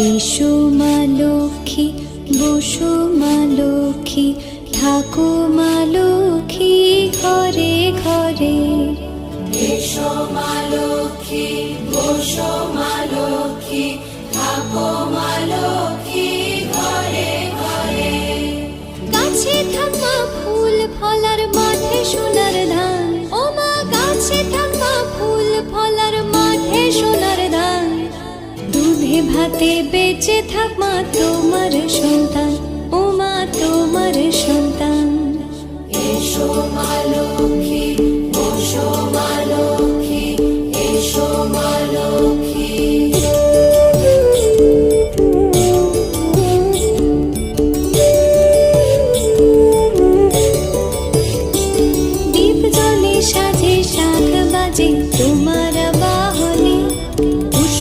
এসো মা লক্ষ্মী, বসো মা লক্ষ্মী, থাকো মা লক্ষ্মী ঘরে ঘরে। এসো মা লক্ষ্মী, বসো মা লক্ষ্মী, থাকো মা লক্ষ্মী ঘরে ঘরে। গাছে থাকা ফুল ফলার মাঠে সোনার ধান, ও মা গাছে থাকা ফুল ফলার মাঠে সোনার ধান। দুধে ভাতে বেঁচে থাক মা তোমার সন্তান, ও মা তোমার সন্তান। এসো মা লক্ষ্মী, বসো